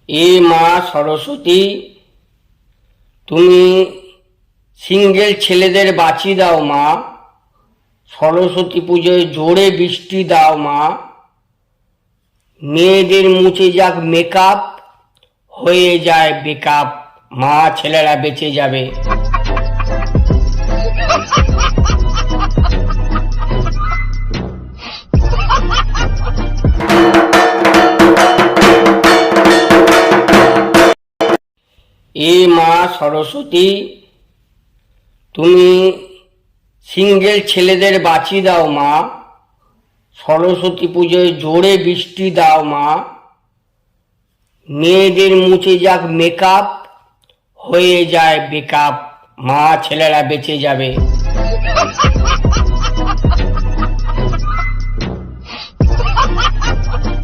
এ মা সরস্বতী, তুমি সিঙ্গেল ছেলেদের বাঁচি দাও মা। সরস্বতী পুজোয় জোরে বৃষ্টি দাও মা। মেয়েদের মুছে যাক মেকআপ, হয়ে যায় বেকআপ, মা ছেলেরা বেঁচে যাবে। এ মা সরস্বতী, তুমি সিঙ্গেল ছেলেদের বাঁচি দাও মা। সরস্বতী পুজোয় জোরে বৃষ্টি দাও মা। মেয়েদের মুছে যাক মেকআপ, হয়ে যায় বেকআপ, মা ছেলেরা বেঁচে যাবে।